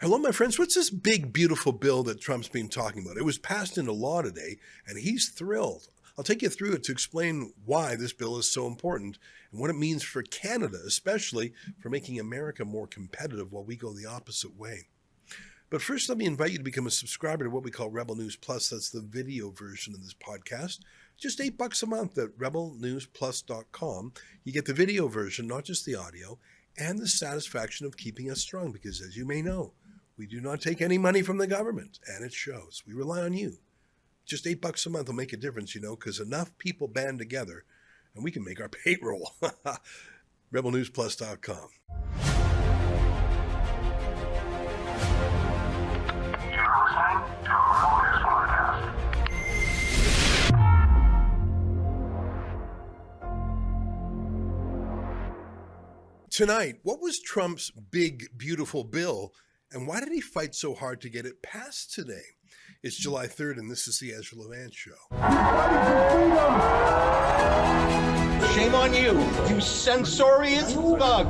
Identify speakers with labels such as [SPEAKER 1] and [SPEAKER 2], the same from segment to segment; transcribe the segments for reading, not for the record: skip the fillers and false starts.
[SPEAKER 1] Hello, my friends. What's this big, beautiful bill that Trump's been talking about? It was passed into law today, and he's thrilled. I'll take you through it to explain why this bill is so important and what it means for Canada, especially for making America more competitive while we go the opposite way. But first, let me invite you to become a subscriber to what we call Rebel News Plus. That's the video version of this podcast. Just $8 a month at rebelnewsplus.com. You get the video version, not just the audio, and the satisfaction of keeping us strong, because as you may know, we do not take any money from the government, and it shows. We rely on you. Just $8 a month will make a difference, because enough people band together, and we can make our payroll. rebelnewsplus.com. Tonight, what was Trump's big, beautiful bill, and why did he fight so hard to get it passed today? It's July 3rd, and this is the Ezra Levant Show.
[SPEAKER 2] Shame on you, you censorious thug.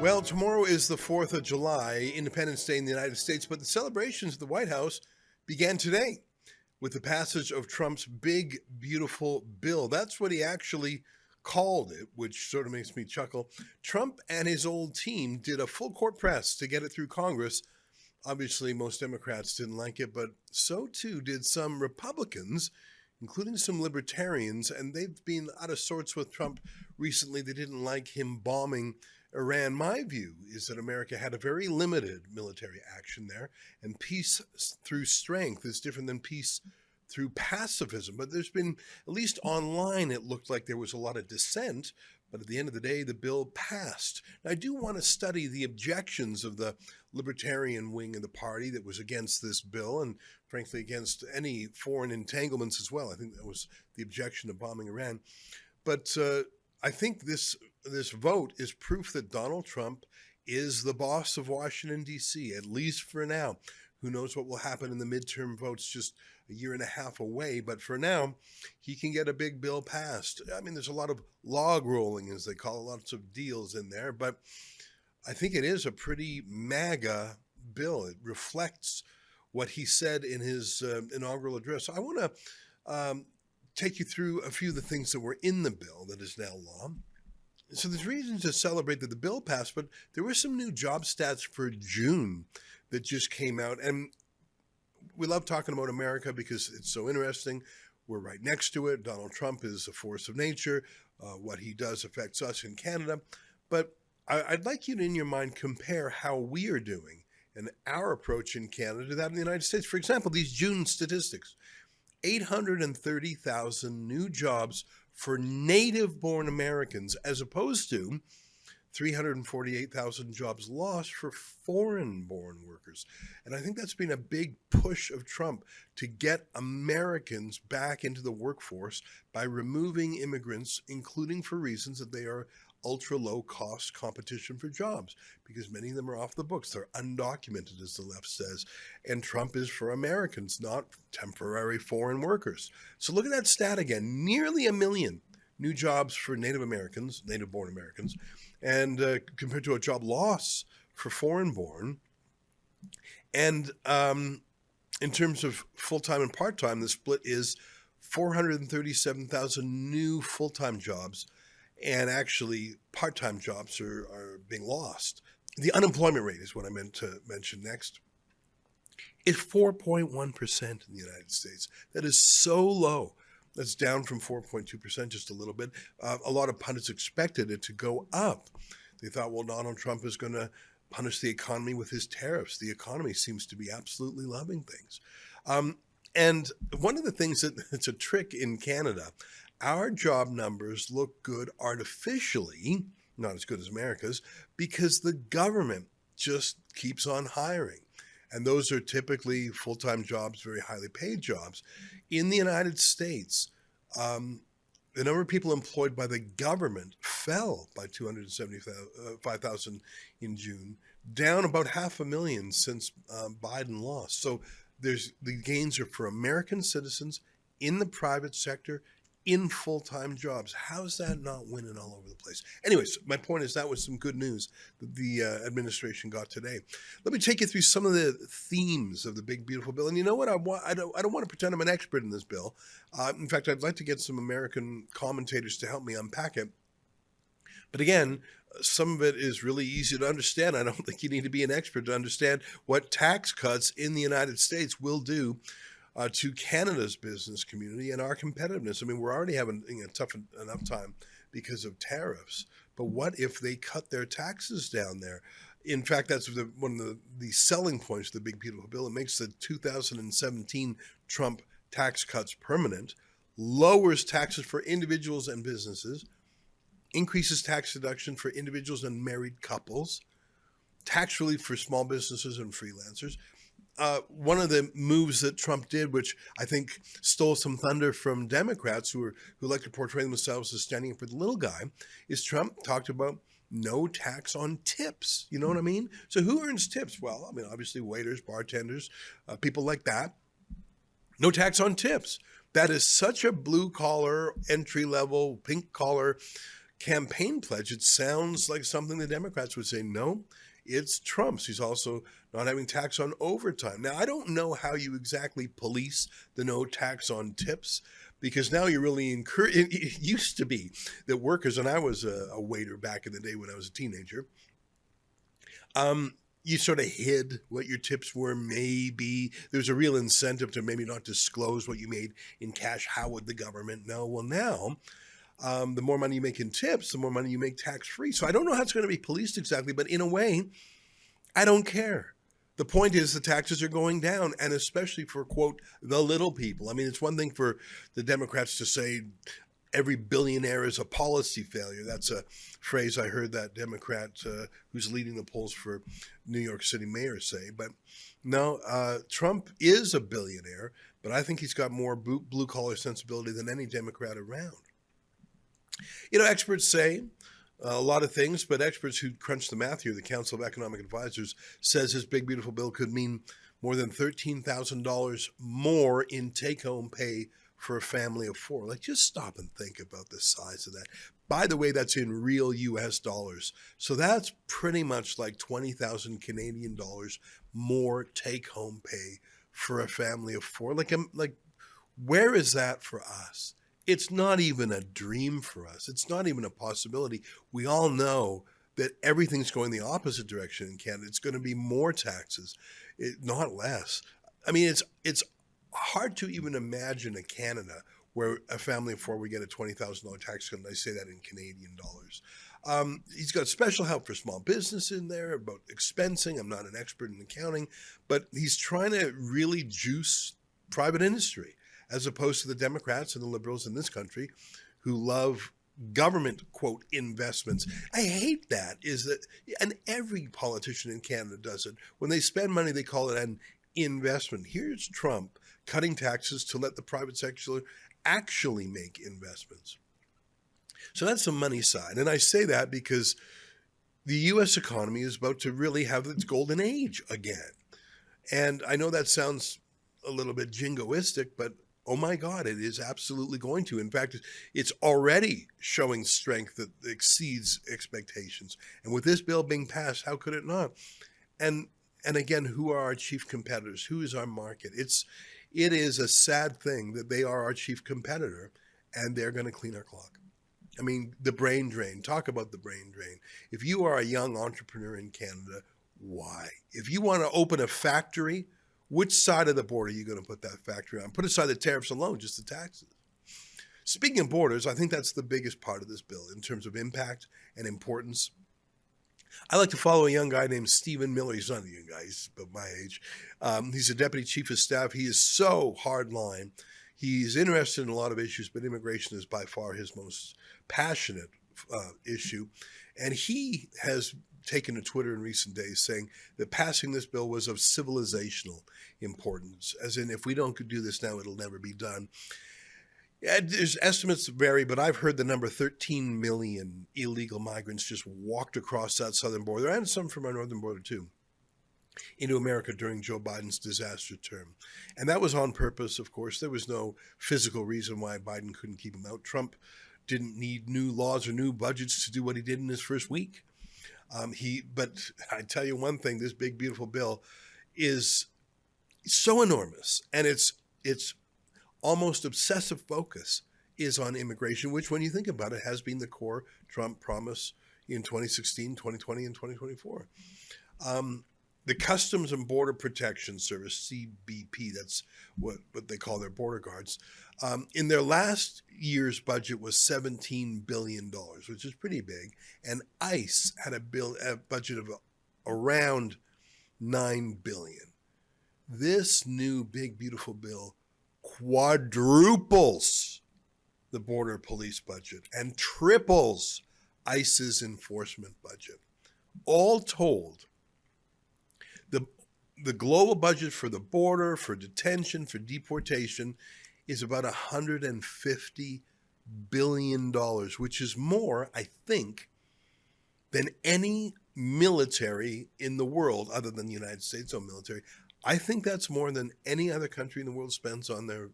[SPEAKER 1] Well, tomorrow is the 4th of July, Independence Day in the United States, but the celebrations at the White House began today with the passage of Trump's big, beautiful bill. That's what he actually called it, which sort of makes me chuckle. Trump and his old team did a full court press to get it through Congress. Obviously, most Democrats didn't like it, but so too did some Republicans, including some libertarians, and they've been out of sorts with Trump recently. They didn't like him bombing Iran. My view is that America had a very limited military action there, and peace through strength is different than peace through pacifism. But there's been, at least online, it looked like there was a lot of dissent, but at the end of the day, the bill passed. Now, I do want to study the objections of the libertarian wing of the party that was against this bill, and frankly, against any foreign entanglements as well. I think that was the objection of bombing Iran. But I think this vote is proof that Donald Trump is the boss of Washington, D.C., at least for now. Who knows what will happen in the midterm votes just a year and a half away. But for now, he can get a big bill passed. I mean, there's a lot of log rolling, as they call it, lots of deals in there. But I think it is a pretty MAGA bill. It reflects what he said in his inaugural address. So I want to take you through a few of the things that were in the bill that is now law. So there's reason to celebrate that the bill passed, but there were some new job stats for June that just came out. And we love talking about America because it's so interesting. We're right next to it. Donald Trump is a force of nature. What he does affects us in Canada. But I'd like you to, in your mind, compare how we are doing and our approach in Canada to that in the United States. For example, these June statistics. 830,000 new jobs for native-born Americans, as opposed to 348,000 jobs lost for foreign-born workers. And I think that's been a big push of Trump to get Americans back into the workforce by removing immigrants, including for reasons that they are ultra-low-cost competition for jobs, because many of them are off the books. They're undocumented, as the left says. And Trump is for Americans, not temporary foreign workers. So look at that stat again. Nearly 1 million new jobs for Native Americans, native-born Americans, and compared to a job loss for foreign-born. And in terms of full-time and part-time, the split is 437,000 new full-time jobs, and actually part-time jobs are being lost. The unemployment rate is what I meant to mention next. It's 4.1% in the United States. That is so low. That's down from 4.2% just a little bit. A lot of pundits expected it to go up. They thought, well, Donald Trump is going to punish the economy with his tariffs. The economy seems to be absolutely loving things. And one of the things it's a trick in Canada, our job numbers look good artificially, not as good as America's, because the government just keeps on hiring. And those are typically full-time jobs, very highly paid jobs. In the United States, the number of people employed by the government fell by 275,000 in June, down about 500,000 since Biden lost. So the gains are for American citizens in the private sector in full-time jobs. How's that not winning all over the place? Anyways, my point is that was some good news that the administration got today. Let me take you through some of the themes of the big, beautiful bill. And you know what? I don't want to pretend I'm an expert in this bill. In fact, I'd like to get some American commentators to help me unpack it. But again, some of it is really easy to understand. I don't think you need to be an expert to understand what tax cuts in the United States will do to Canada's business community and our competitiveness. I mean, we're already having a tough enough time because of tariffs. But what if they cut their taxes down there? In fact, that's one of the selling points of the big, beautiful bill. It makes the 2017 Trump tax cuts permanent, lowers taxes for individuals and businesses, increases tax deduction for individuals and married couples, tax relief for small businesses and freelancers. One of the moves that Trump did, which I think stole some thunder from Democrats who like to portray themselves as standing up for the little guy, is Trump talked about no tax on tips. You know what I mean? So who earns tips? Well, I mean, obviously waiters, bartenders, people like that. No tax on tips. That is such a blue-collar, entry-level, pink-collar campaign pledge. It sounds like something the Democrats would say. No, it's Trump's. He's also not having tax on overtime. Now, I don't know how you exactly police the no tax on tips, because now you're really it used to be that workers, and I was a waiter back in the day when I was a teenager, you sort of hid what your tips were. Maybe there's a real incentive to maybe not disclose what you made in cash. How would the government know? Well, now, the more money you make in tips, the more money you make tax-free. So I don't know how it's going to be policed exactly, but in a way, I don't care. The point is the taxes are going down, and especially for, quote, the little people. I mean, it's one thing for the Democrats to say every billionaire is a policy failure. That's a phrase I heard that Democrat who's leading the polls for New York City mayor say. But no, Trump is a billionaire, but I think he's got more blue-collar sensibility than any Democrat around. You know, experts say a lot of things, but experts who crunch the math here, the Council of Economic Advisors, says his big, beautiful bill could mean more than $13,000 more in take-home pay for a family of four. Like, just stop and think about the size of that. By the way, that's in real U.S. dollars. So that's pretty much like 20,000 Canadian dollars more take-home pay for a family of four. Like, where is that for us? It's not even a dream for us. It's not even a possibility. We all know that everything's going the opposite direction in Canada. It's going to be more taxes, not less. I mean, it's hard to even imagine a Canada where a family of four would get a $20,000 tax cut, and I say that in Canadian dollars. He's got special help for small business in there about expensing. I'm not an expert in accounting, but he's trying to really juice private industry, as opposed to the Democrats and the liberals in this country who love government, quote, investments. I hate that, and every politician in Canada does it. When they spend money, they call it an investment. Here's Trump cutting taxes to let the private sector actually make investments. So that's the money side. And I say that because the U.S. economy is about to really have its golden age again. And I know that sounds a little bit jingoistic, but oh my God, it is absolutely going to. In fact, it's already showing strength that exceeds expectations. And with this bill being passed, how could it not? And again, who are our chief competitors? Who is our market? It is a sad thing that they are our chief competitor, and they're going to clean our clock. I mean, the brain drain. Talk about the brain drain. If you are a young entrepreneur in Canada, why? If you want to open a factory, which side of the border are you going to put that factory on? Put aside the tariffs alone, just the taxes. Speaking of borders, I think that's the biggest part of this bill in terms of impact and importance. I like to follow a young guy named Stephen Miller. He's not a young guy, he's about my age. He's a deputy chief of staff. He is so hardline. He's interested in a lot of issues, but immigration is by far his most passionate issue. And he has taken to Twitter in recent days saying that passing this bill was of civilizational importance, as in if we don't do this now, it'll never be done. Yeah, there's estimates that vary, but I've heard the number 13 million illegal migrants just walked across that southern border, and some from our northern border too. into America during Joe Biden's disaster term. And that was on purpose, of course. There was no physical reason why Biden couldn't keep him out. Trump didn't need new laws or new budgets to do what he did in his first week. But I tell you one thing, this big, beautiful bill is so enormous, and its almost obsessive focus is on immigration, which, when you think about it, has been the core Trump promise in 2016, 2020, and 2024. The Customs and Border Protection Service, CBP, that's what they call their border guards, in their last year's budget was $17 billion, which is pretty big. And ICE had a budget of around $9 billion. This new big, beautiful bill quadruples the border police budget and triples ICE's enforcement budget. All told, the global budget for the border, for detention, for deportation is about $150 billion, which is more, I think, than any military in the world, other than the United States own military. I think that's more than any other country in the world spends on their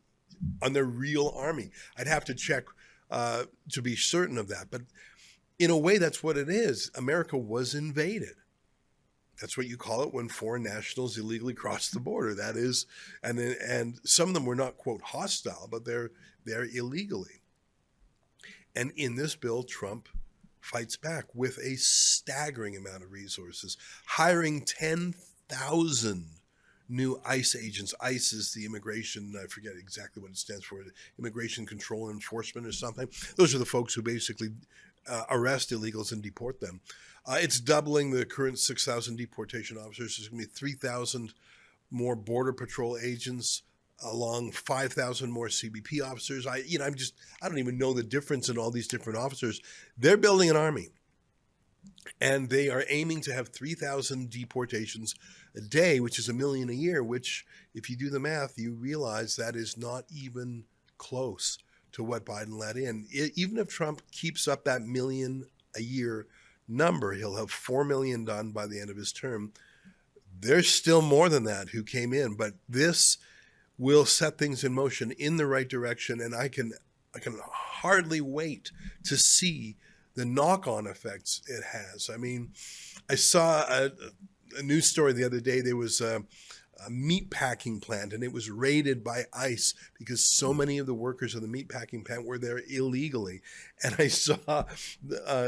[SPEAKER 1] real army. I'd have to check to be certain of that. But in a way, that's what it is. America was invaded. That's what you call it when foreign nationals illegally cross the border. That is, and some of them were not, quote, hostile, but they're illegally. And in this bill, Trump fights back with a staggering amount of resources, hiring 10,000 new ICE agents. ICE is the immigration, I forget exactly what it stands for, Immigration Control Enforcement or something. Those are the folks who basically arrest illegals and deport them. It's doubling the current 6,000 deportation officers. There's going to be 3,000 more Border Patrol agents, along 5,000 more CBP officers. I don't even know the difference in all these different officers. They're building an army, and they are aiming to have 3,000 deportations a day, which is 1 million a year, which, if you do the math, you realize that is not even close to what Biden let in. Even if Trump keeps up that 1 million a year number, he'll have 4 million done by the end of his term. There's still more than that who came in, but this will set things in motion in the right direction, and I can hardly wait to see the knock-on effects it has. I mean, I saw a news story the other day. There was a meat packing plant, and it was raided by ICE because so many of the workers of the meat packing plant were there illegally. And I saw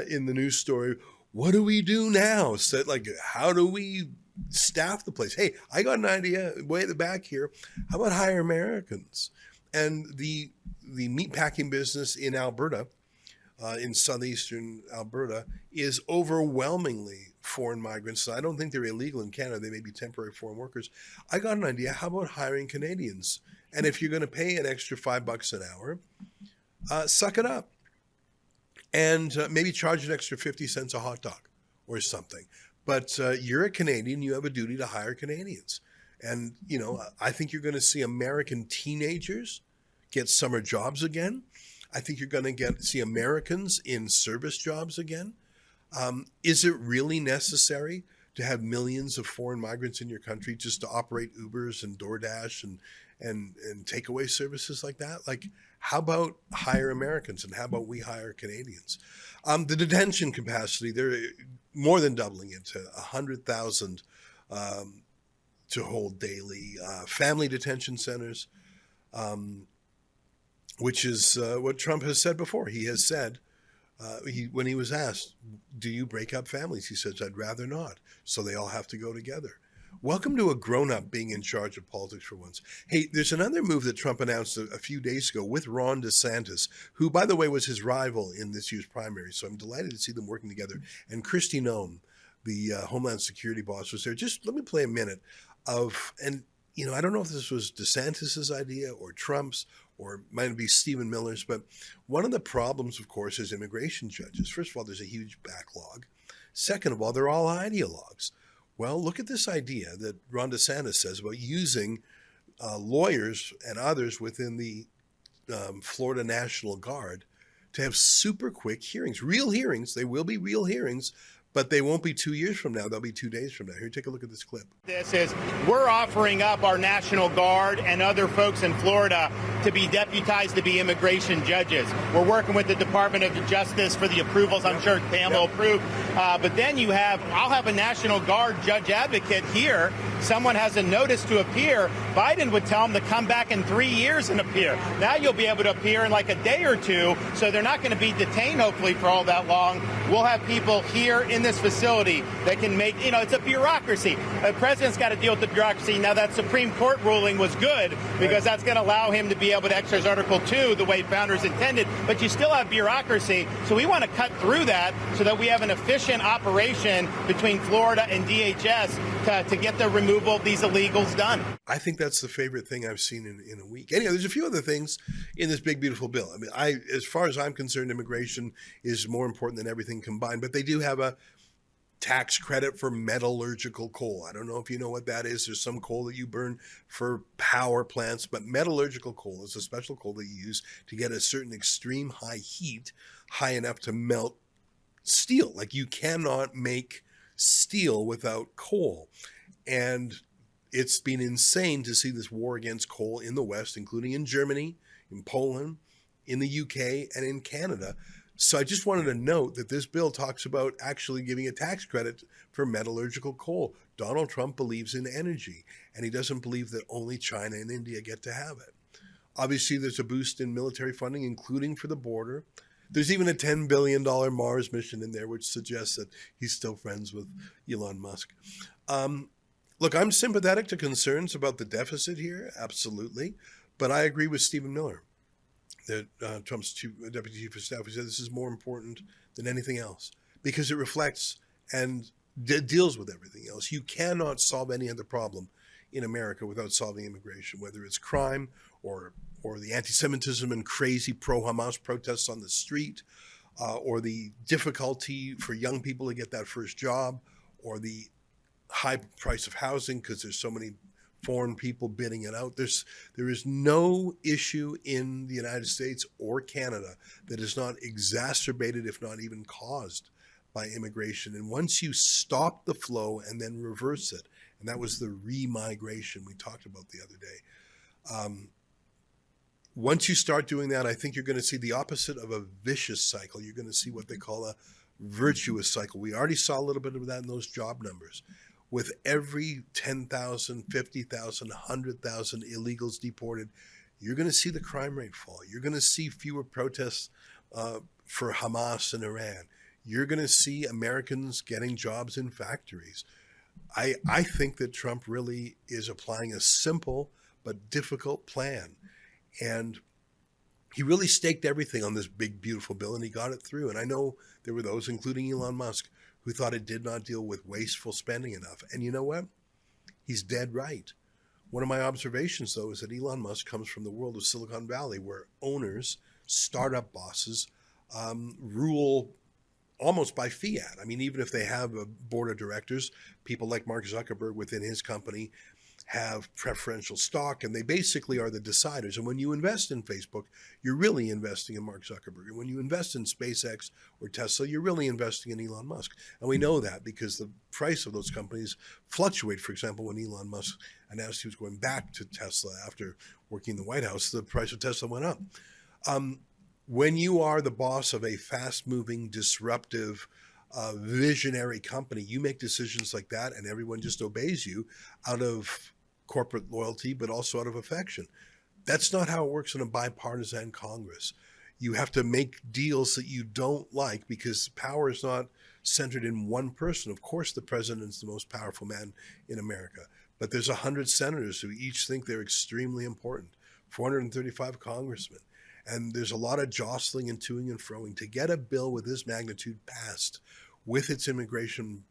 [SPEAKER 1] in the news story, what do we do now? So, like, how do we staff the place? Hey, I got an idea way at the back here. How about hire Americans? And the meatpacking business in Alberta, in southeastern Alberta, is overwhelmingly foreign migrants. So I don't think they're illegal in Canada. They may be temporary foreign workers. I got an idea. How about hiring Canadians? And if you're going to pay an extra $5 an hour, suck it up. And maybe charge an extra 50 cents a hot dog or something. But you're a Canadian. You have a duty to hire Canadians. And, I think you're going to see American teenagers get summer jobs again. I think you're going to see Americans in service jobs again. Is it really necessary to have millions of foreign migrants in your country just to operate Ubers and DoorDash and takeaway services like that? Like, how about hire Americans, and how about we hire Canadians? The detention capacity, they're more than doubling it to 100,000 to hold daily. Family detention centers, which is what Trump has said before. He has said, when he was asked, do you break up families? He says, I'd rather not. So they all have to go together. Welcome to a grown-up being in charge of politics for once. Hey, there's another move that Trump announced a few days ago with Ron DeSantis, who, by the way, was his rival in this year's primary. So I'm delighted to see them working together. And Kristi Noem, the Homeland Security boss, was there. Just let me play a minute of, and I don't know if this was DeSantis's idea or Trump's, or it might be Stephen Miller's, but one of the problems, of course, is immigration judges. First of all, there's a huge backlog. Second of all, they're all ideologues. Well, look at this idea that Ron DeSantis says about using lawyers and others within the Florida National Guard to have super quick hearings, real hearings. They will be real hearings, But they won't be 2 years from now. They'll be 2 days from now. Here, take a look at this clip.
[SPEAKER 3] This is, we're offering up our National Guard and other folks in Florida to be deputized to be immigration judges. We're working with the Department of Justice for the approvals. I'm sure Pam will approve. But then I'll have a National Guard judge advocate here. Someone has a notice to appear. Biden would tell them to come back in 3 years and appear. Now you'll be able to appear in like a day or two, so they're not going to be detained, hopefully, for all that long. We'll have people here in this facility that can make, it's a bureaucracy. The president's got to deal with the bureaucracy. Now, that Supreme Court ruling was good because that's going to allow him to be able to exercise Article 2 the way founders intended, but you still have bureaucracy. So we want to cut through that so that we have an efficient operation between Florida and DHS to get the removal of these illegals done.
[SPEAKER 1] I think that's the favorite thing I've seen in a week. Anyway, there's a few other things in this big, beautiful bill. I mean, as far as I'm concerned, immigration is more important than everything combined, but they do have a tax credit for metallurgical coal. I don't know if you know what that is. There's some coal that you burn for power plants, but metallurgical coal is a special coal that you use to get a certain extreme high heat, high enough to melt steel. Like, you cannot make steel without coal. And it's been insane to see this war against coal in the West, including in Germany, in Poland, in the UK, and in Canada. So I just wanted to note that this bill talks about actually giving a tax credit for metallurgical coal. Donald Trump believes in energy, and he doesn't believe that only China and India get to have it. Obviously, there's a boost in military funding, including for the border. There's even a $10 billion Mars mission in there, which suggests that he's still friends with Elon Musk. Look, I'm sympathetic to concerns about the deficit here, absolutely. But I agree with Stephen Miller, that Trump's deputy chief of staff, who said this is more important than anything else because it reflects and deals with everything else. You cannot solve any other problem in America without solving immigration, whether it's crime or the anti-Semitism and crazy pro-Hamas protests on the street, or the difficulty for young people to get that first job, or the high price of housing because there's so many foreign people bidding it out. There is no issue in the United States or Canada that is not exacerbated, if not even caused, by immigration. And once you stop the flow and then reverse it, and that was the remigration we talked about the other day. Once you start doing that, I think you're going to see the opposite of a vicious cycle. You're going to see what they call a virtuous cycle. We already saw a little bit of that in those job numbers. With every 10,000, 50,000, 100,000 illegals deported, you're going to see the crime rate fall. You're going to see fewer protests for Hamas and Iran. You're going to see Americans getting jobs in factories. I think that Trump really is applying a simple but difficult plan. And he really staked everything on this big, beautiful bill, and he got it through. And I know there were those, including Elon Musk, who thought it did not deal with wasteful spending enough. And you know what? He's dead right. One of my observations, though, is that Elon Musk comes from the world of Silicon Valley, where owners, startup bosses, rule almost by fiat. I mean, even if they have a board of directors, people like Mark Zuckerberg within his company have preferential stock, and they basically are the deciders. And when you invest in Facebook, you're really investing in Mark Zuckerberg. And when you invest in SpaceX or Tesla, you're really investing in Elon Musk. And we know that because the price of those companies fluctuate. For example, when Elon Musk announced he was going back to Tesla after working in the White House, the price of Tesla went up. When you are the boss of a fast-moving, disruptive, visionary company, you make decisions like that, and everyone just obeys you out of corporate loyalty, but also out of affection. That's not how it works in a bipartisan Congress. You have to make deals that you don't like because power is not centered in one person. Of course, the president is the most powerful man in America, but there's 100 senators who each think they're extremely important, 435 congressmen. And there's a lot of jostling and toing and froing to get a bill with this magnitude passed with its immigration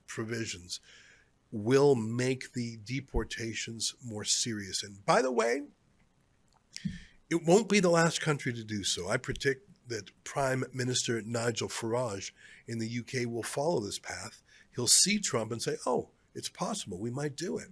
[SPEAKER 1] provisions will make the deportations more serious. And by the way, it won't be the last country to do so. I predict that Prime Minister Nigel Farage in the UK will follow this path. He'll see Trump and say, oh, it's possible, we might do it.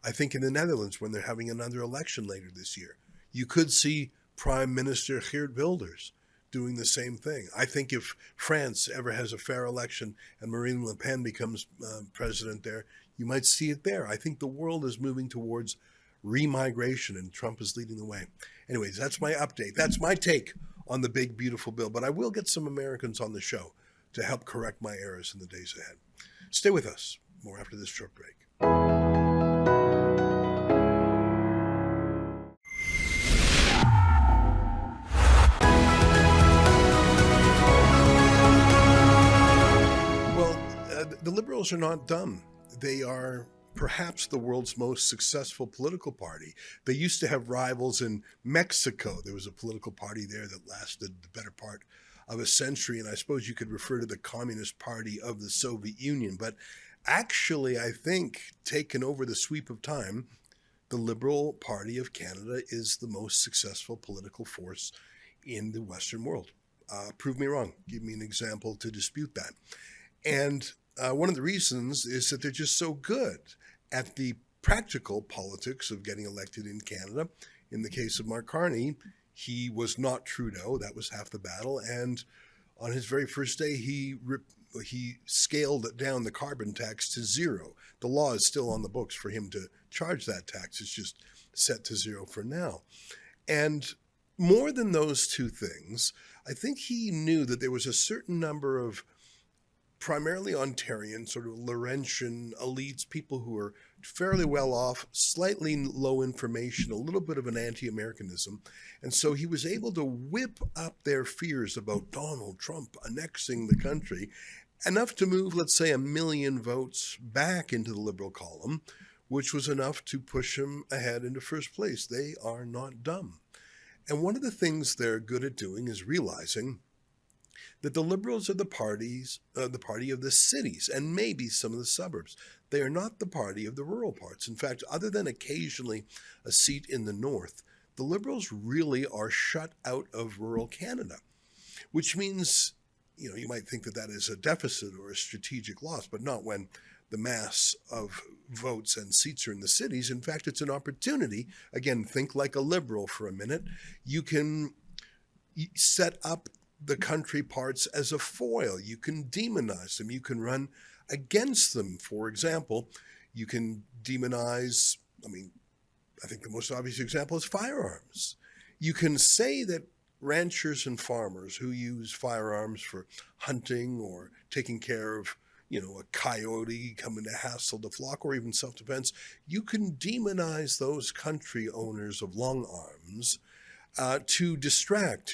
[SPEAKER 1] I think in the Netherlands, when they're having another election later this year, you could see Prime Minister Geert Wilders doing the same thing. I think if France ever has a fair election and Marine Le Pen becomes president there, you might see it there. I think the world is moving towards remigration, and Trump is leading the way. Anyways, that's my update. That's my take on the big, beautiful bill. But I will get some Americans on the show to help correct my errors in the days ahead. Stay with us. More after this short break. The liberals are not dumb. They are perhaps the world's most successful political party. They used to have rivals in Mexico. There was a political party there that lasted the better part of a century, and I suppose you could refer to the Communist Party of the Soviet Union. But actually, I think, taken over the sweep of time, the Liberal Party of Canada is the most successful political force in the Western world. Prove me wrong. Give me an example to dispute that. And one of the reasons is that they're just so good at the practical politics of getting elected in Canada. In the case of Mark Carney, he was not Trudeau. That was half the battle. And on his very first day, he scaled down the carbon tax to zero. The law is still on the books for him to charge that tax. It's just set to zero for now. And more than those two things, I think he knew that there was a certain number of primarily Ontarian, sort of Laurentian elites, people who are fairly well off, slightly low information, a little bit of an anti-Americanism. And so he was able to whip up their fears about Donald Trump annexing the country, enough to move, let's say, 1 million votes back into the Liberal column, which was enough to push him ahead into first place. They are not dumb. And one of the things they're good at doing is realizing that the Liberals are the party of the cities and maybe some of the suburbs. They are not the party of the rural parts. In fact, other than occasionally a seat in the north, the Liberals really are shut out of rural Canada, which means, you might think that that is a deficit or a strategic loss, but not when the mass of votes and seats are in the cities. In fact, it's an opportunity. Again, think like a Liberal for a minute. You can set up the country parts as a foil. You can demonize them. You can run against them. For example, you can demonize, I think the most obvious example is firearms. You can say that ranchers and farmers who use firearms for hunting or taking care of, a coyote coming to hassle the flock, or even self-defense, you can demonize those country owners of long arms to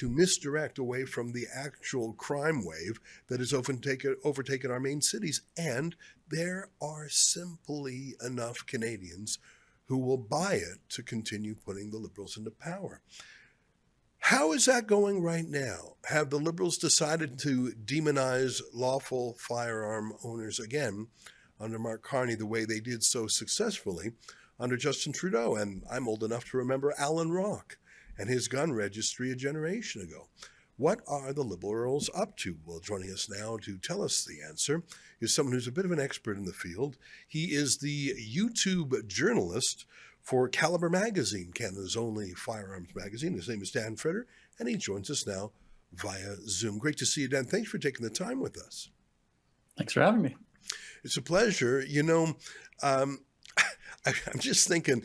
[SPEAKER 1] misdirect away from the actual crime wave that has overtaken our main cities. And there are simply enough Canadians who will buy it to continue putting the Liberals into power. How is that going right now? Have the Liberals decided to demonize lawful firearm owners again under Mark Carney the way they did so successfully under Justin Trudeau? And I'm old enough to remember Alan Rock and his gun registry a generation ago. What are the Liberals up to? Well, joining us now to tell us the answer is someone who's a bit of an expert in the field. He is the YouTube journalist for Caliber Magazine, Canada's only firearms magazine. His name is Dan Freder, and he joins us now via Zoom. Great to see you, Dan. Thanks for taking the time with us.
[SPEAKER 4] Thanks for having me.
[SPEAKER 1] It's a pleasure. I'm just thinking,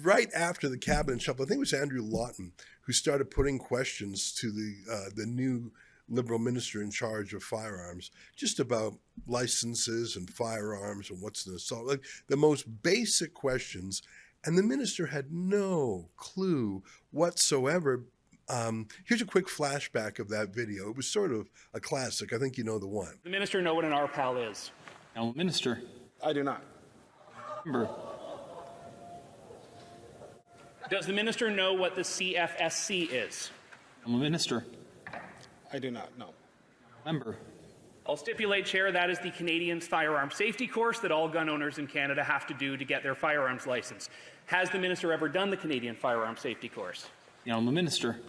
[SPEAKER 1] right after the cabinet shuffle, I think it was Andrew Lawton who started putting questions to the new Liberal minister in charge of firearms, just about licenses and firearms and what's an assault, like the most basic questions. And the minister had no clue whatsoever. Here's a quick flashback of that video. It was sort of a classic. I think you know the one.
[SPEAKER 5] The minister know what an RPAL is?
[SPEAKER 6] Now, Minister.
[SPEAKER 2] I do not.
[SPEAKER 6] Member.
[SPEAKER 5] Does the minister know what the CFSC is?
[SPEAKER 6] I'm a minister.
[SPEAKER 2] I do not know.
[SPEAKER 6] Member.
[SPEAKER 5] I'll stipulate, Chair, that is the Canadian firearm safety course that all gun owners in Canada have to do to get their firearms license. Has the minister ever done the Canadian firearm safety course?
[SPEAKER 6] The Honourable Minister.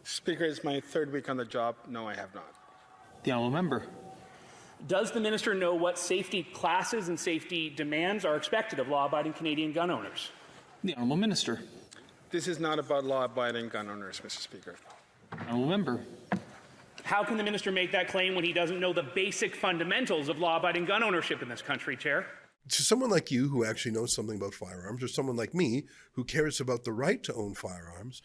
[SPEAKER 2] Speaker, it's my third week on the job. No, I have not.
[SPEAKER 6] The Honourable Member.
[SPEAKER 5] Does the minister know what safety classes and safety demands are expected of law-abiding Canadian gun owners?
[SPEAKER 6] The Honourable Minister.
[SPEAKER 2] This is not about law-abiding gun owners, Mr. Speaker.
[SPEAKER 6] Honourable Member.
[SPEAKER 5] How can the minister make that claim when he doesn't know the basic fundamentals of law-abiding gun ownership in this country, Chair?
[SPEAKER 1] To someone like you who actually knows something about firearms, or someone like me who cares about the right to own firearms,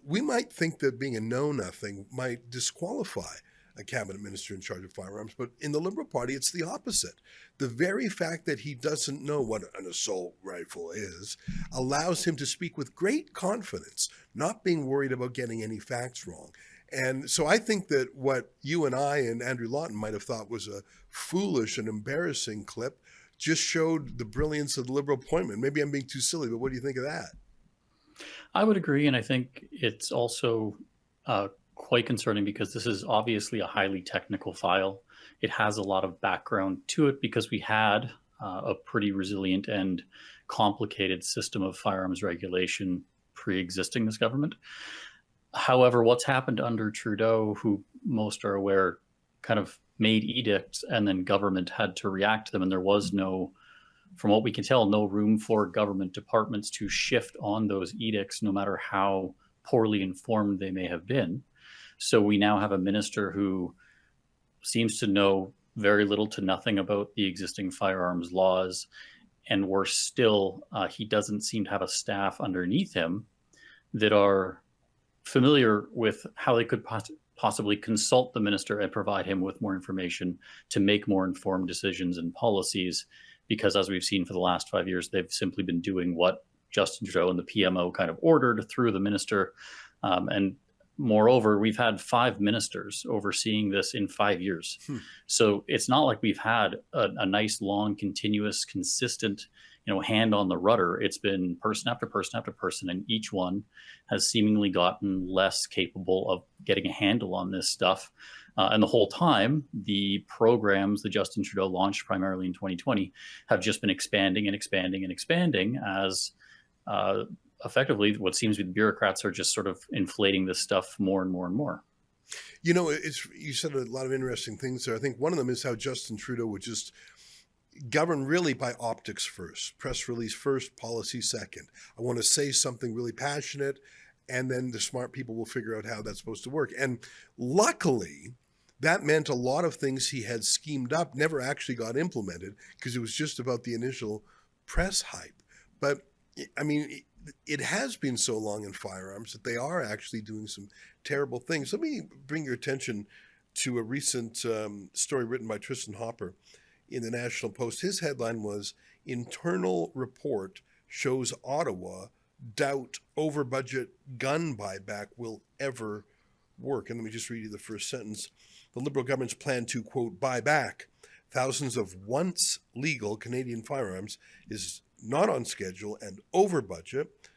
[SPEAKER 1] we might think that being a know-nothing might disqualify a cabinet minister in charge of firearms, but in the Liberal Party, it's the opposite. The very fact that he doesn't know what an assault rifle is allows him to speak with great confidence, not being worried about getting any facts wrong. And so I think that what you and I and Andrew Lawton might have thought was a foolish and embarrassing clip just showed the brilliance of the Liberal appointment. Maybe I'm being too silly, but what do you think of that?
[SPEAKER 4] I would agree, and I think it's also quite concerning because this is obviously a highly technical file. It has a lot of background to it because we had a pretty resilient and complicated system of firearms regulation pre-existing this government. However, what's happened under Trudeau, who most are aware, kind of made edicts and then government had to react to them. And there was no, from what we can tell, no room for government departments to shift on those edicts, no matter how poorly informed they may have been. So we now have a minister who seems to know very little to nothing about the existing firearms laws. And worse still, he doesn't seem to have a staff underneath him that are familiar with how they could possibly consult the minister and provide him with more information to make more informed decisions and policies. Because as we've seen for the last 5 years, they've simply been doing what Justin Trudeau and the PMO kind of ordered through the minister. And moreover, we've had 5 ministers overseeing this in 5 years. So it's not like we've had a nice, long, continuous, consistent, hand on the rudder. It's been person after person after person, and each one has seemingly gotten less capable of getting a handle on this stuff. And the whole time, the programs that Justin Trudeau launched primarily in 2020 have just been expanding and expanding and expanding as effectively what seems to be the bureaucrats are just sort of inflating this stuff more and more and more.
[SPEAKER 1] You said a lot of interesting things there. I think one of them is how Justin Trudeau would just govern really by optics first, press release first, policy second. I want to say something really passionate, and then the smart people will figure out how that's supposed to work. And luckily, that meant a lot of things he had schemed up never actually got implemented because it was just about the initial press hype. But I mean, it has been so long in firearms that they are actually doing some terrible things. Let me bring your attention to a recent story written by Tristan Hopper in the National Post. His headline was, "Internal Report Shows Ottawa Doubt Over Budget Gun Buyback Will Ever Work." And let me just read you the first sentence. The Liberal government's plan to, quote, buy back thousands of once legal Canadian firearms is not on schedule and over budget.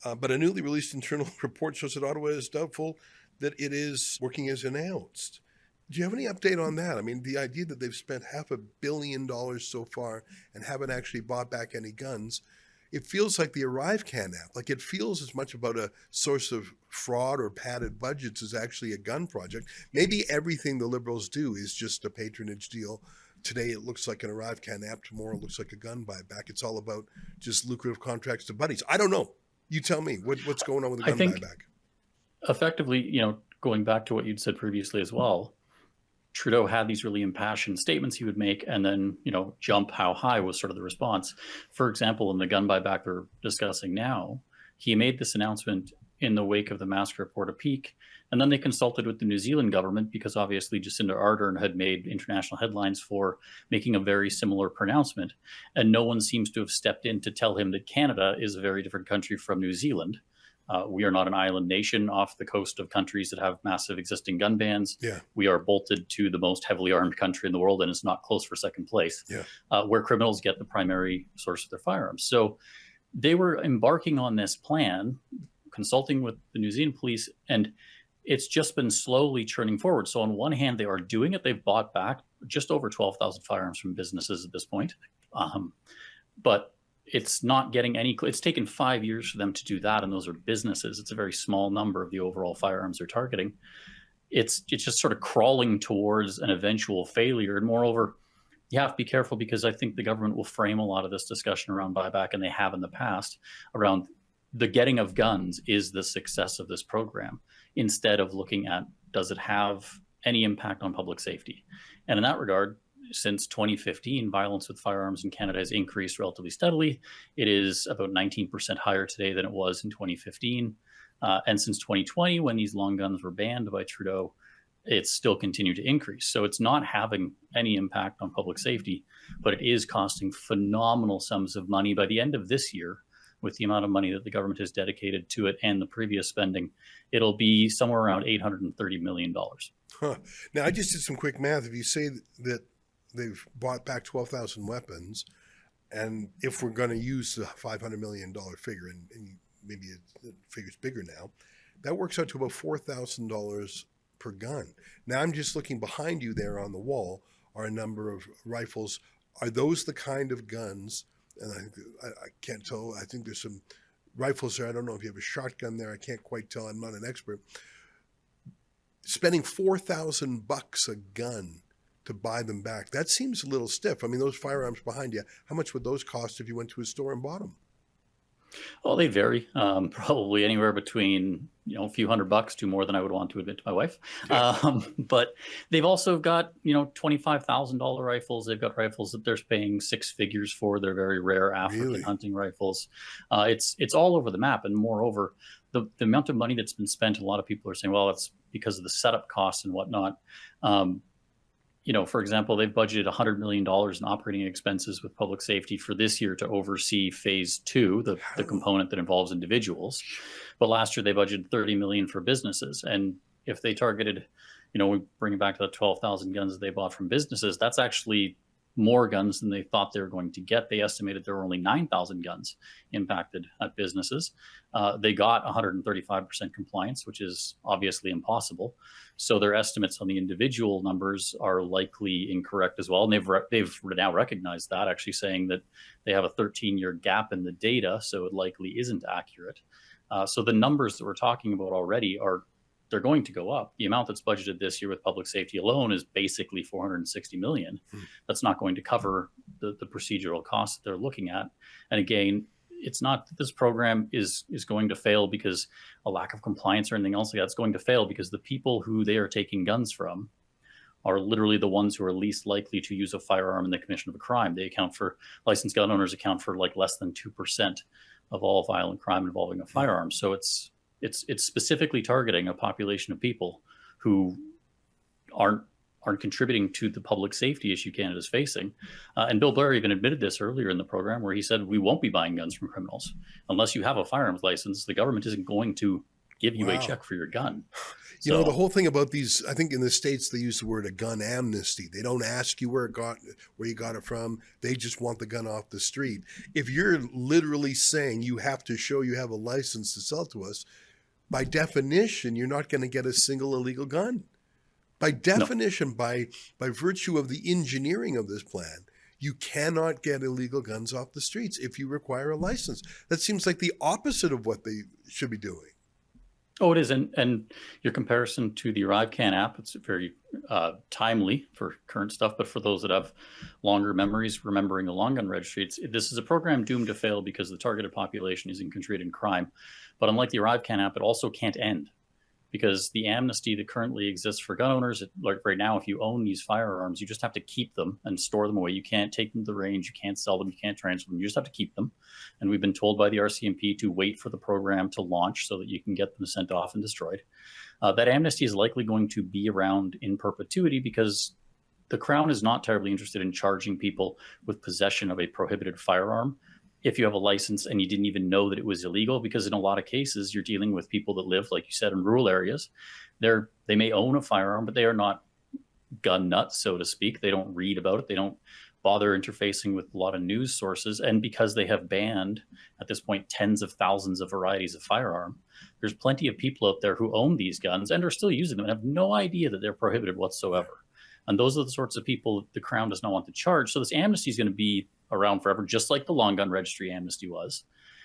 [SPEAKER 1] But a newly released internal report shows that Ottawa is doubtful that it is working as announced. Do you have any update on that? I mean, the idea that they've spent $500 million so far and haven't actually bought back any guns, it feels like the ArriveCan app. Like, it feels as much about a source of fraud or padded budgets as actually a gun project. Maybe everything the Liberals do is just a patronage deal. Today it looks like an ArriveCan app. Tomorrow it looks like a gun buyback. It's all about just lucrative contracts to buddies. I don't know. You tell me what's going on with the gun buyback.
[SPEAKER 4] Effectively, going back to what you'd said previously as well, Trudeau had these really impassioned statements he would make, and then, jump how high was sort of the response. For example, in the gun buyback we're discussing now, he made this announcement in the wake of the massacre at Port-au-Prince, and then they consulted with the New Zealand government because obviously Jacinda Ardern had made international headlines for making a very similar pronouncement, and no one seems to have stepped in to tell him that Canada is a very different country from New Zealand. We are not an island nation off the coast of countries that have massive existing gun bans.
[SPEAKER 1] Yeah.
[SPEAKER 4] We are bolted to the most heavily armed country in the world, and it's not close for second place, where criminals get the primary source of their firearms. So they were embarking on this plan, consulting with the New Zealand police, and it's just been slowly churning forward. So on one hand, they are doing it. They've bought back just over 12,000 firearms from businesses at this point. But it's not getting it's taken 5 years for them to do that, and those are businesses. It's a very small number of the overall firearms they're targeting. It's just sort of crawling towards an eventual failure. And moreover, you have to be careful because I think the government will frame a lot of this discussion around buyback, and they have in the past, around the getting of guns is the success of this program, instead of looking at, does it have any impact on public safety. And in that regard, since 2015, violence with firearms in Canada has increased relatively steadily. It is about 19% higher today than it was in 2015. And since 2020, when these long guns were banned by Trudeau, it's still continued to increase. So it's not having any impact on public safety, but it is costing phenomenal sums of money. By the end of this year, with the amount of money that the government has dedicated to it and the previous spending, it'll be somewhere around $830 million.
[SPEAKER 1] Huh. Now, I just did some quick math. If you say that they've bought back 12,000 weapons, and if we're going to use the $500 million figure, and maybe the figure's bigger now, that works out to about $4,000 per gun. Now, I'm just looking behind you there on the wall are a number of rifles. Are those the kind of guns? And I can't tell. I think there's some rifles there. I don't know if you have a shotgun there. I can't quite tell. I'm not an expert. Spending $4,000 a gun to buy them back, that seems a little stiff. I mean, those firearms behind you, how much would those cost if you went to a store and bought them?
[SPEAKER 4] Well, they vary. Probably anywhere between a few $100 to more than I would want to admit to my wife. Yeah. But they've also got $25,000 rifles. They've got rifles that they're paying six figures for. They're very rare African hunting rifles. It's all over the map, and moreover, the amount of money that's been spent. A lot of people are saying, well, it's because of the setup costs and whatnot. For example, they've budgeted $100 million in operating expenses with public safety for this year to oversee phase 2, the component that involves individuals. But last year they budgeted $30 million for businesses. And if they targeted, we bring it back to the 12,000 guns that they bought from businesses, that's actually more guns than they thought they were going to get. They estimated there were only 9,000 guns impacted at businesses. They got 135% compliance, which is obviously impossible. So their estimates on the individual numbers are likely incorrect as well. And they've now recognized that, actually saying that they have a 13-year gap in the data, so it likely isn't accurate. So the numbers that we're talking about already they're going to go up. The amount that's budgeted this year with public safety alone is basically $460 million. That's not going to cover the procedural costs that they're looking at. And again, it's not that this program is going to fail because a lack of compliance or anything else like that. It's going to fail because the people who they are taking guns from are literally the ones who are least likely to use a firearm in the commission of a crime. Licensed gun owners account for like less than 2% of all violent crime involving a firearm. So it's specifically targeting a population of people who aren't contributing to the public safety issue Canada's facing. And Bill Blair even admitted this earlier in the program, where he said, we won't be buying guns from criminals. Unless you have a firearms license, the government isn't going to give you a check for your gun.
[SPEAKER 1] The whole thing about these, I think in the States, they use the word a gun amnesty. They don't ask you where you got it from. They just want the gun off the street. If you're literally saying you have to show you have a license to sell to us, by definition, you're not going to get a single illegal gun. By definition, no. by virtue of the engineering of this plan, you cannot get illegal guns off the streets if you require a license. That seems like the opposite of what they should be doing.
[SPEAKER 4] Oh, it is. And your comparison to the ArriveCan app, it's very timely for current stuff. But for those that have longer memories, remembering the long gun registry, this is a program doomed to fail because the targeted population isn't contributing crime. But unlike the ArriveCan app, it also can't end, because the amnesty that currently exists for gun owners, like right now, if you own these firearms, you just have to keep them and store them away. You can't take them to the range, you can't sell them, you can't transfer them, you just have to keep them. And we've been told by the RCMP to wait for the program to launch so that you can get them sent off and destroyed. That amnesty is likely going to be around in perpetuity because the Crown is not terribly interested in charging people with possession of a prohibited firearm if you have a license and you didn't even know that it was illegal, because in a lot of cases, you're dealing with people that live, like you said, in rural areas. They may own a firearm, but they are not gun nuts, so to speak. They don't read about it. They don't bother interfacing with a lot of news sources. And because they have banned, at this point, tens of thousands of varieties of firearm, there's plenty of people out there who own these guns and are still using them and have no idea that they're prohibited whatsoever. And those are the sorts of people the Crown does not want to charge. So this amnesty is going to be around forever, just like the long gun registry amnesty was,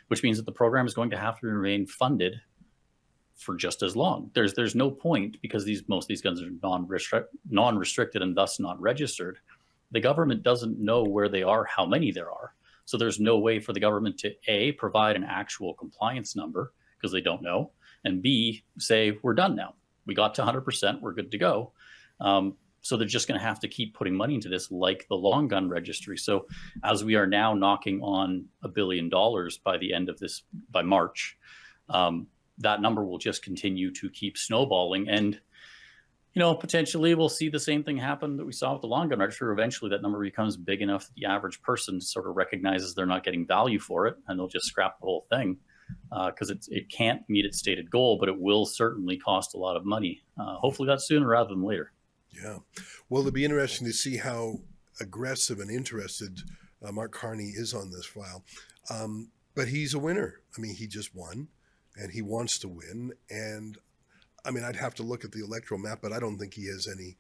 [SPEAKER 4] which means that the program is going to have to remain funded for just as long. There's no point, because most of these guns are non-restricted and thus not registered. The government doesn't know where they are, how many there are. So there's no way for the government to A, provide an actual compliance number, because they don't know, and B, say, we're done now. We got to 100%, we're good to go. So they're just going to have to keep putting money into this, like the long gun registry. So as we are now knocking on $1 billion by the end of this, by March, that number will just continue to keep snowballing. And, potentially we'll see the same thing happen that we saw with the long gun registry. Eventually that number becomes big enough that the average person sort of recognizes they're not getting value for it, and they'll just scrap the whole thing. Because it can't meet its stated goal, but it will certainly cost a lot of money. Hopefully that's sooner rather than later.
[SPEAKER 1] Yeah. Well, it'll be interesting to see how aggressive and interested Mark Carney is on this file. But he's a winner. I mean, he just won, and he wants to win. And I mean, I'd have to look at the electoral map, but I don't think he has any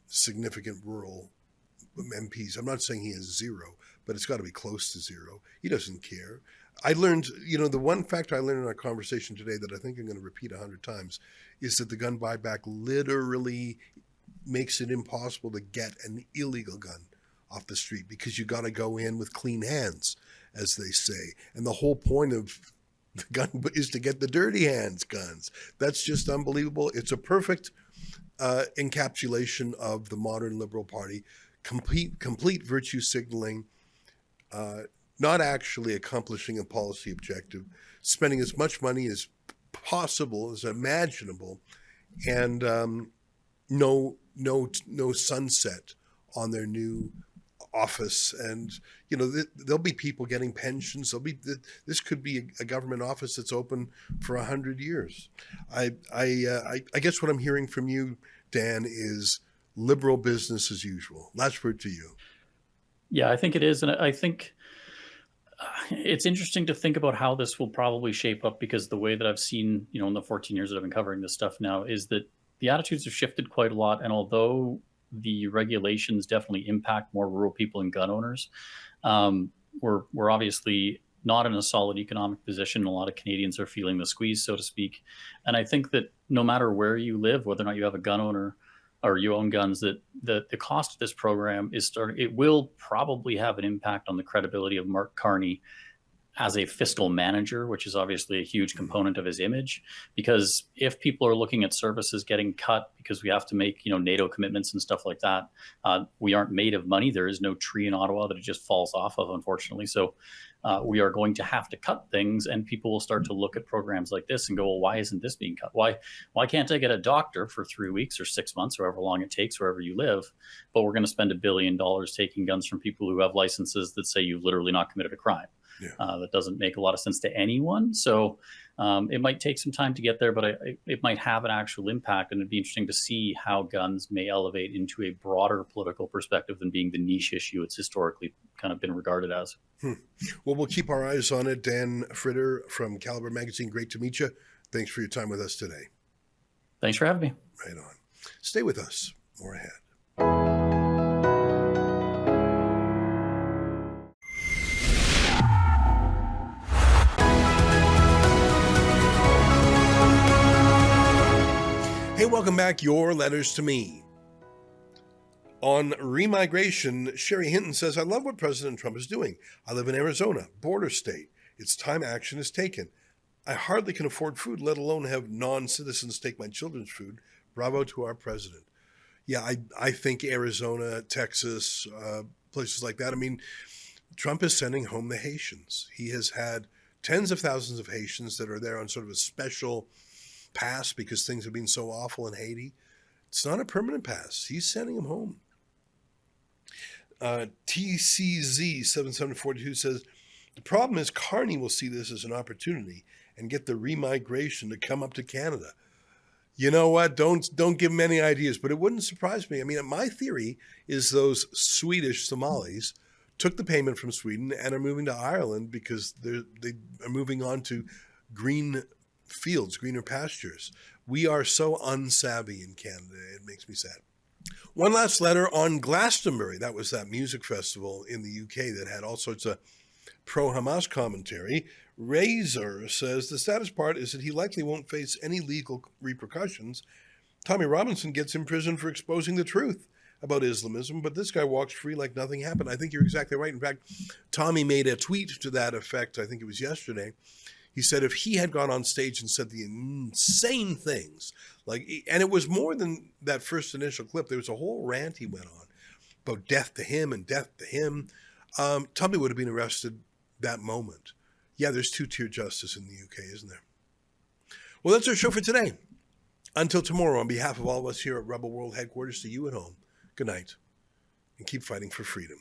[SPEAKER 1] significant rural MPs. I'm not saying he has zero, but it's got to be close to zero. He doesn't care. I learned, the one factor I learned in our conversation today that I think I'm going to repeat 100 times is that the gun buyback literally makes it impossible to get an illegal gun off the street, because you got to go in with clean hands, as they say. And the whole point of the gun is to get the dirty hands guns. That's just unbelievable. It's a perfect encapsulation of the modern Liberal Party, complete virtue signaling, not actually accomplishing a policy objective, spending as much money as possible, as imaginable, and no sunset on their new office. And there'll be people getting pensions. This could be a government office that's open for 100 years. I guess what I'm hearing from you, Dan, is liberal business as usual. Last word to you.
[SPEAKER 4] Yeah, I think it is, and I think it's interesting to think about how this will probably shape up, because the way that I've seen, in the 14 years that I've been covering this stuff now, is that the attitudes have shifted quite a lot. And although the regulations definitely impact more rural people and gun owners, we're obviously not in a solid economic position. A lot of Canadians are feeling the squeeze, so to speak. And I think that no matter where you live, whether or not you have a gun owner or you own guns, that the cost of this program it will probably have an impact on the credibility of Mark Carney as a fiscal manager, which is obviously a huge component of his image. Because if people are looking at services getting cut because we have to make, NATO commitments and stuff like that, we aren't made of money. There is no tree in Ottawa that it just falls off of, unfortunately. So we are going to have to cut things, and people will start to look at programs like this and go, well, why isn't this being cut? Why can't I get a doctor for 3 weeks or 6 months, or however long it takes wherever you live, but we're going to spend $1 billion taking guns from people who have licenses that say you've literally not committed a crime? Yeah. That doesn't make a lot of sense to anyone. So it might take some time to get there, but it might have an actual impact. And it'd be interesting to see how guns may elevate into a broader political perspective than being the niche issue it's historically kind of been regarded as.
[SPEAKER 1] Well, we'll keep our eyes on it. Dan Fritter from Caliber Magazine, great to meet you. Thanks for your time with us today.
[SPEAKER 4] Thanks for having me.
[SPEAKER 1] Right on. Stay with us. More ahead. Hey, welcome back. Your letters to me. On remigration, Sherry Hinton says, I love what President Trump is doing. I live in Arizona, border state. It's time action is taken. I hardly can afford food, let alone have non-citizens take my children's food. Bravo to our president. Yeah, I think Arizona, Texas, places like that. I mean, Trump is sending home the Haitians. He has had tens of thousands of Haitians that are there on sort of a special pass because things have been so awful in Haiti. It's not a permanent pass. He's sending them home. TCZ 7742 says, the problem is Carney will see this as an opportunity and get the remigration to come up to Canada. You know what? Don't give him any ideas, but it wouldn't surprise me. I mean, my theory is those Swedish Somalis took the payment from Sweden and are moving to Ireland because they are moving on to green fields, greener pastures. We are so unsavvy in Canada. It makes me sad. One last letter on Glastonbury. That was that music festival in the UK that had all sorts of pro-Hamas commentary. Razor says the saddest part is that he likely won't face any legal repercussions. Tommy Robinson gets in prison for exposing the truth about Islamism, but this guy walks free like nothing happened. I think you're exactly right. In fact, Tommy made a tweet to that effect. I think it was yesterday. He said if he had gone on stage and said the insane things, and it was more than that first initial clip. There was a whole rant he went on about death to him and death to him. Tommy would have been arrested that moment. Yeah, there's two-tier justice in the UK, isn't there? Well, that's our show for today. Until tomorrow, on behalf of all of us here at Rebel World Headquarters, to you at home, good night, and keep fighting for freedom.